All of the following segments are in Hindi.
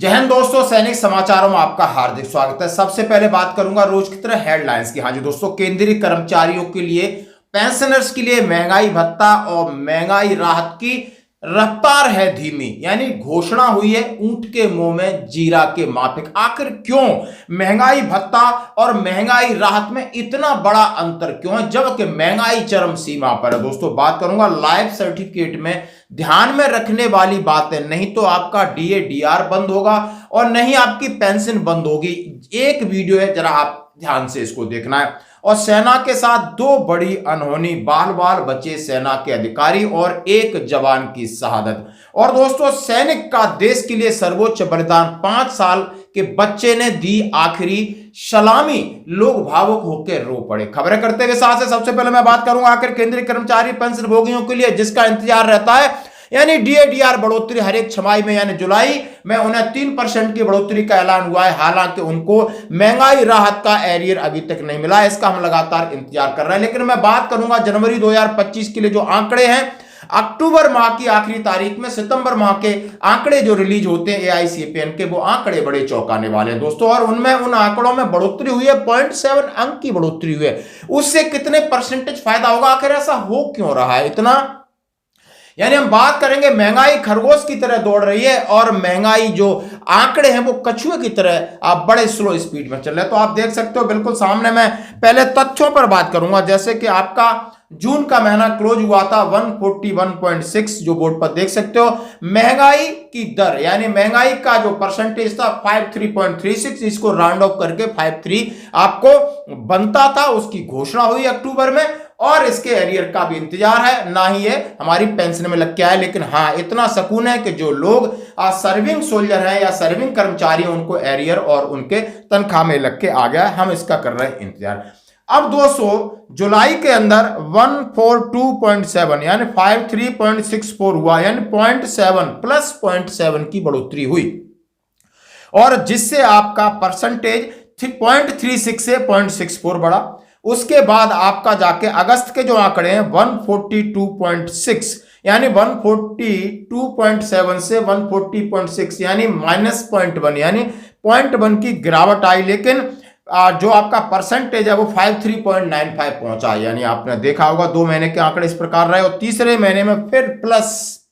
जय हिंद दोस्तों, सैनिक समाचारों में आपका हार्दिक स्वागत है। सबसे पहले बात करूंगा रोज की तरह हेडलाइंस की। हाँ जी दोस्तों, केंद्रीय कर्मचारियों के लिए, पेंशनर्स के लिए महंगाई भत्ता और महंगाई राहत की रफ्तार है धीमी, यानी घोषणा हुई है ऊंट के मुंह में जीरा के माफिक। आखिर क्यों महंगाई भत्ता और महंगाई राहत में इतना बड़ा अंतर क्यों है, जबकि महंगाई चरम सीमा पर है? दोस्तों बात करूंगा लाइफ सर्टिफिकेट में ध्यान में रखने वाली बात है। नहीं तो आपका डीए डीआर बंद होगा और नहीं आपकी पेंशन बंद होगी। एक वीडियो है, जरा आप ध्यान से इसको देखना है। और सेना के साथ दो बड़ी अनहोनी, बाल बाल बचे सेना के अधिकारी और एक जवान की शहादत। और दोस्तों, सैनिक का देश के लिए सर्वोच्च बलिदान, 5 साल के बच्चे ने दी आखिरी सलामी, लोग भावुक होकर रो पड़े। खबरें करते के साथ सबसे पहले मैं बात करूंगा आखिर केंद्रीय कर्मचारी पेंशन भोगियों के लिए जिसका इंतजार रहता है, यानी डीएडीआर बढ़ोतरी हर एक छमाही में, यानी जुलाई में उन्हें 3% की बढ़ोतरी का ऐलान हुआ है। हालांकि उनको महंगाई राहत का एरियर अभी तक नहीं मिला है, इसका हम लगातार इंतजार कर रहे हैं। लेकिन मैं बात करूंगा जनवरी 2025 के लिए जो आंकड़े हैं, अक्टूबर माह की आखिरी तारीख में सितंबर माह के आंकड़े जो रिलीज होते हैं एआईसीपीएन के, वो आंकड़े बड़े चौंकाने वाले हैं दोस्तों। और उनमें उन आंकड़ों में बढ़ोतरी हुई है, 0.7 अंक की बढ़ोतरी हुई है। उससे कितने परसेंटेज फायदा होगा, आखिर ऐसा हो क्यों रहा है इतना? यानी हम बात करेंगे महंगाई खरगोश की तरह दौड़ रही है और महंगाई जो आंकड़े हैं वो कछुए की तरह आप बड़े स्लो स्पीड में चल रहे हैं। तो आप देख सकते हो बिल्कुल सामने। मैं पहले तथ्यों पर बात करूंगा, जैसे कि आपका जून का महीना क्लोज हुआ था 141.6, जो बोर्ड पर देख सकते हो। महंगाई की दर यानी महंगाई का जो परसेंटेज था 53.36, इसको राउंड ऑफ करके 53 आपको बनता था। उसकी घोषणा हुई अक्टूबर में और इसके एरियर का भी इंतजार है, ना ही ये हमारी पेंशन में लग के आए। लेकिन हाँ, इतना सुकून है कि जो लोग सर्विंग सोल्जर हैं या सर्विंग कर्मचारी हैं, उनको एरियर और उनके तनख्वाह में लग के आ गया। हम इसका कर रहे हैं इंतजार। अब 200 जुलाई के अंदर 142.7 यानी 53.64 हुआ, यानी 0.7 प्लस 0.7 की बढ़ोतरी हुई, और जिससे आपका परसेंटेज 0.36 से 0.64 बढ़ा। उसके बाद आपका जाके अगस्त के जो आंकड़े हैं 142.6 यानी 142.7 से 140.6 यानी -0.1 यानी 0.1 की गिरावट आई। लेकिन जो आपका परसेंटेज है वो 53.95 पहुंचा, यानी आपने देखा होगा 2 महीने के आंकड़े इस प्रकार रहे और तीसरे महीने में फिर प्लस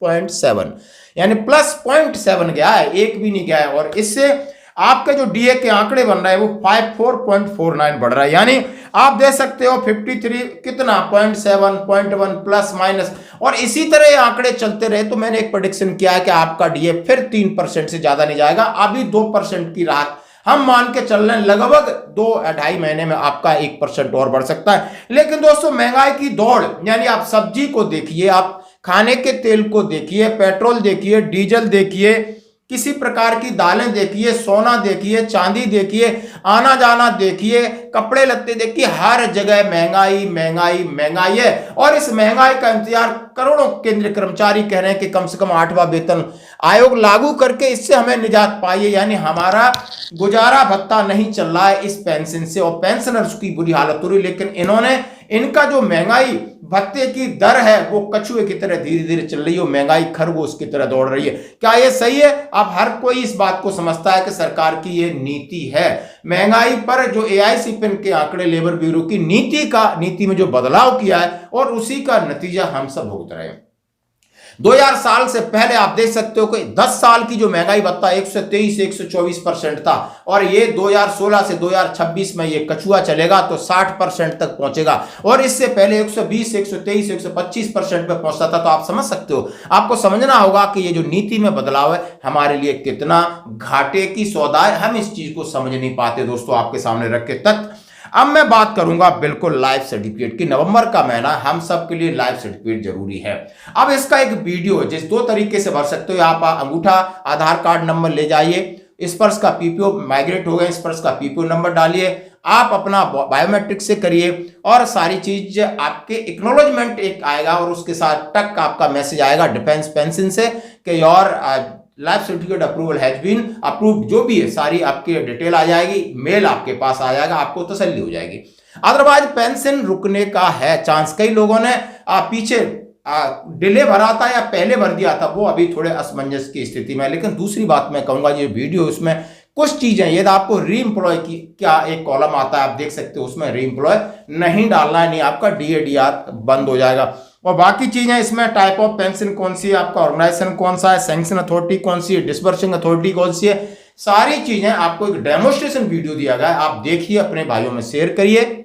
0.7 यानी प्लस 0.7 गया है, एक भी नहीं गया है। और इससे आपके जो डीए के आंकड़े बन रहे हैं वो 54.49 बढ़ रहा है, यानी आप देख सकते हो 53 कितना 0.7 0.1 प्लस माइनस। और इसी तरह आंकड़े चलते रहे तो मैंने एक प्रेडिक्शन किया है कि आपका डीए फिर 3% से ज्यादा नहीं जाएगा। अभी 2% की राहत हम मान के चल रहे हैं, लगभग 2-2.5 महीने में आपका 1% और बढ़ सकता है। लेकिन दोस्तों, महंगाई की दौड़, यानी आप सब्जी को देखिए, आप खाने के तेल को देखिए, पेट्रोल देखिए, डीजल देखिए, किसी प्रकार की दालें देखिए, सोना देखिए, चांदी देखिए, आना जाना देखिए, कपड़े लत्ते देखिए, हर जगह महंगाई महंगाई महंगाई है। और इस महंगाई का इंतजार करोड़ों केंद्रीय कर्मचारी कह रहे हैं कि कम से कम 8वां वेतन आयोग लागू करके इससे हमें निजात पाइए, यानी हमारा गुजारा भत्ता नहीं चल रहा है इस पेंशन से और पेंशनर्स की बुरी हालत हो रही। लेकिन इन्होंने इनका जो महंगाई भत्ते की दर है वो कछुए की तरह धीरे धीरे चल रही है, महंगाई खरगोश की तरह दौड़ रही है। क्या ये सही है? अब हर कोई इस बात को समझता है कि सरकार की ये नीति है। महंगाई पर जो एआईसीपीएन के आंकड़े, लेबर ब्यूरो की नीति में जो बदलाव किया है और उसी का नतीजा हम सब भुगत रहे हैं। 2000 साल से पहले आप देख सकते हो कि 10 साल की जो महंगाई भत्ता 123 से 124% था, और ये 2016 से 2026 में ये कछुआ चलेगा तो 60% तक पहुंचेगा। और इससे पहले 120 से 123 125% पे पहुंचता था। तो आप समझ सकते हो, आपको समझना होगा कि ये जो नीति में बदलाव है हमारे लिए कितना घाटे की सौदा है। हम इस चीज को समझ नहीं पाते दोस्तों, आपके सामने रख के तथ्य। अब मैं बात करूंगा बिल्कुल लाइफ सर्टिफिकेट की। नवंबर का महीना हम सब के लिए लाइफ सर्टिफिकेट जरूरी है। अब इसका एक वीडियो जिस 2 तरीके से भर सकते हो। आप अंगूठा आधार कार्ड नंबर ले जाइए, स्पर्श का पीपीओ माइग्रेट हो गए, स्पर्श का पीपीओ नंबर डालिए, आप अपना बायोमेट्रिक से करिए और सारी चीज आपके एक्नॉलेजमेंट एक आएगा और उसके साथ टक आपका मैसेज आएगा डिफेंस पेंशन से कि your life certificate approval has been approved. जो भी है सारी आपकी डिटेल आ जाएगी, मेल आपके पास आ जाएगा, आपको तसल्ली हो जाएगी। अदरवाइज पेंशन रुकने का है चांस। कई लोगों ने पीछे डिले भरा था या पहले भर दिया था, वो अभी थोड़े असमंजस की स्थिति में है। लेकिन दूसरी बात मैं कहूंगा, ये वीडियो इसमें कुछ चीजें, यदि आपको री एम्प्लॉय की क्या एक कॉलम आता है, आप देख सकते हो, उसमें री एम्प्लॉय नहीं डालना है, नहीं आपका डीएडीआर बंद हो जाएगा। और बाकी चीजें इसमें टाइप ऑफ पेंशन कौन सी है, आपका ऑर्गेनाइजेशन कौन सा है, सैंक्शन अथॉरिटी कौन सी है, डिसबर्सिंग अथॉरिटी कौन सी है, सारी चीजें आपको एक डेमोन्स्ट्रेशन वीडियो दिया गया है, आप देखिए, अपने भाइयों में शेयर करिए।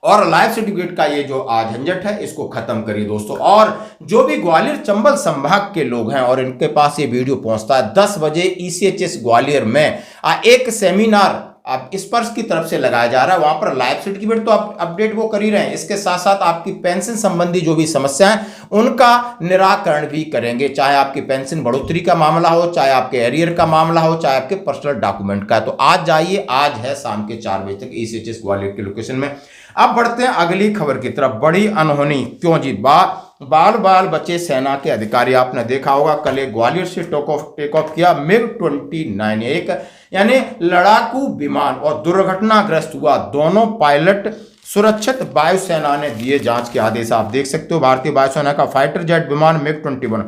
और लाइफ सर्टिफिकेट का ये जो आज झंझट है, इसको खत्म करिए दोस्तों। और जो भी ग्वालियर चंबल संभाग के लोग हैं और इनके पास ये वीडियो पहुंचता है, 10 बजे ईसीएचएस ग्वालियर में एक सेमिनार आप स्पर्श की तरफ से लगाया जा रहा है। वहां पर लाइफ सर्टिफिकेट तो आप अपडेट वो कर ही रहे हैं, इसके साथ साथ आपकी पेंशन संबंधी जो भी समस्या है उनका निराकरण भी करेंगे, चाहे आपकी पेंशन बढ़ोतरी का मामला हो, चाहे आपके एरियर का मामला हो, चाहे आपके पर्सनल डॉक्यूमेंट का। तो आज जाइए, आज है शाम के 4 बजे तक ईसीएचएस ग्वालियर के लोकेशन में। अब बढ़ते हैं अगली खबर की तरफ। बड़ी अनहोनी क्यों जी, बाल बाल बचे सेना के अधिकारी। आपने देखा होगा कल ग्वालियर से टेक ऑफ किया MiG-29, एक यानी लड़ाकू विमान, और दुर्घटनाग्रस्त हुआ। दोनों पायलट सुरक्षित वायुसेना ने दिए जांच के आदेश। आप देख सकते हो, भारतीय वायुसेना का फाइटर जेट विमान MiG-21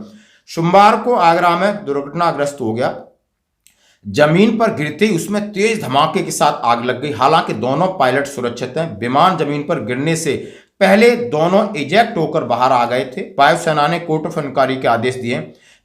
सोमवार को आगरा में दुर्घटनाग्रस्त हो गया। जमीन पर गिरते ही उसमें तेज धमाके के साथ आग लग गई। हालांकि दोनों पायलट सुरक्षित हैं। विमान जमीन पर गिरने से पहले दोनों इजेक्ट होकर बाहर आ गए थे। वायुसेना ने कोर्ट ऑफ इंक्वायरी के आदेश दिए।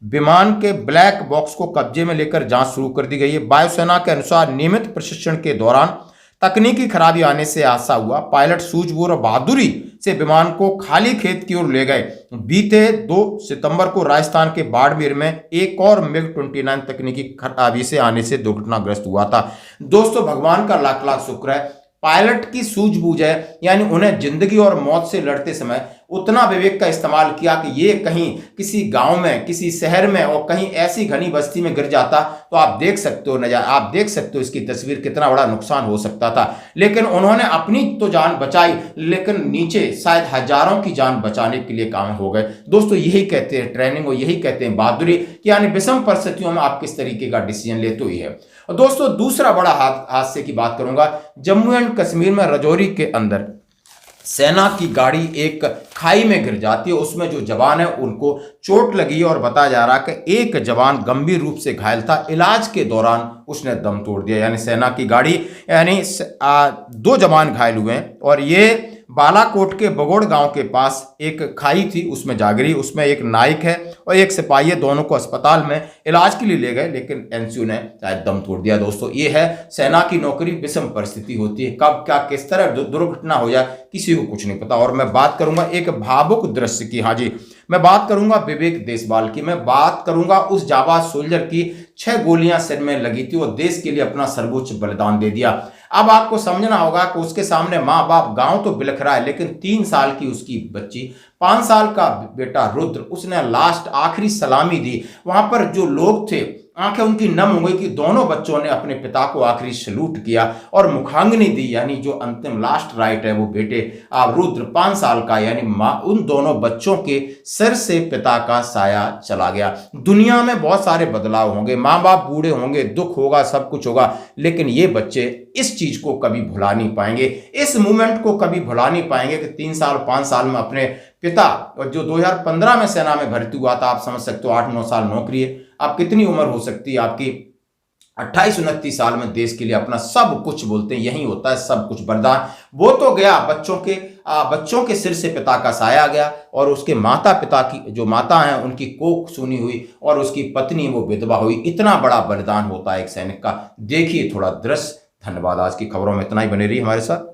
विमान के ब्लैक बॉक्स को कब्जे में लेकर जांच शुरू कर दी गई है। वायुसेना के अनुसार नियमित प्रशिक्षण के दौरान तकनीकी खराबी आने से हादसा हुआ। पायलट सूझबूझ और बहादुरी से विमान को खाली खेत की ओर ले गए। बीते 2 सितंबर को राजस्थान के बाड़मेर में एक और MiG-29 तकनीकी खराबी से आने से दुर्घटनाग्रस्त हुआ था। दोस्तों, भगवान का लाख लाख शुक्र है, पायलट की सूझबूझ है, यानी उन्हें जिंदगी और मौत से लड़ते समय उतना विवेक का इस्तेमाल किया कि ये कहीं किसी गांव में, किसी शहर में और कहीं ऐसी घनी बस्ती में गिर जाता तो आप देख सकते हो आप देख सकते हो इसकी तस्वीर, कितना बड़ा नुकसान हो सकता था। लेकिन उन्होंने अपनी तो जान बचाई, लेकिन नीचे शायद हजारों की जान बचाने के लिए काम हो गए। दोस्तों, यही कहते हैं ट्रेनिंग और यही कहते हैं बहादुरी, कि यानी विषम परिस्थितियों में आप किस तरीके का डिसीजन लेते हुए है। और दोस्तों, दूसरा बड़ा हादसे की बात करूंगा। जम्मू एंड कश्मीर में राजौरी के अंदर सेना की गाड़ी एक खाई में गिर जाती है। उसमें जो जवान है उनको चोट लगी और बताया जा रहा है कि एक जवान गंभीर रूप से घायल था, इलाज के दौरान उसने दम तोड़ दिया। यानी सेना की गाड़ी, यानी दो जवान घायल हुए हैं और ये बालाकोट के बगोड़ गांव के पास एक खाई थी, उसमें जा गिरी। उसमें एक नाइक है और एक सिपाही है, दोनों को अस्पताल में इलाज के लिए ले गए, लेकिन एनसीयू ने शायद दम तोड़ दिया। दोस्तों, ये है सेना की नौकरी, विषम परिस्थिति होती है, कब क्या किस तरह दुर्घटना हो जाए किसी को कुछ नहीं पता। और मैं बात करूंगा एक भावुक दृश्य की। हाँ जी, मैं बात करूंगा विवेक देशवाल की, मैं बात करूंगा उस जाबाज सोल्जर की, 6 गोलियां सिर में लगी थी और देश के लिए अपना सर्वोच्च बलिदान दे दिया। अब आपको समझना होगा कि उसके सामने माँ बाप, गांव तो बिलख रहा है, लेकिन 3 साल की उसकी बच्ची, 5 साल का बेटा रुद्र, उसने लास्ट आखिरी सलामी दी। वहां पर जो लोग थे आंखें उनकी नम हो गई कि दोनों बच्चों ने अपने पिता को आखिरी सलूट किया और मुखाग्नि दी, यानी जो अंतिम लास्ट राइट है वो बेटे रुद्र 5 साल का, यानी मां, उन दोनों बच्चों के सिर से पिता का साया चला गया। दुनिया में बहुत सारे बदलाव होंगे, माँ बाप बूढ़े होंगे, दुख होगा, सब कुछ होगा, लेकिन ये बच्चे इस चीज को कभी भुला नहीं पाएंगे, इस मूवमेंट को कभी भुला नहीं पाएंगे कि 3 साल 5 साल में अपने पिता, और जो 2015 में सेना में भर्ती हुआ था, आप समझ सकते हो 8-9 साल नौकरी है, आप कितनी उम्र हो सकती है आपकी, 28-29 साल में देश के लिए अपना सब कुछ, बोलते हैं यही होता है सब कुछ, बलिदान। वो तो गया, बच्चों के सिर से पिता का साया गया और उसके माता पिता की, जो माता हैं उनकी कोख सूनी हुई और उसकी पत्नी वो विधवा हुई। इतना बड़ा बलिदान होता है एक सैनिक का। देखिए थोड़ा दृश्य। धन्यवाद। आज की खबरों में इतना ही, बने रहिए हमारे साथ।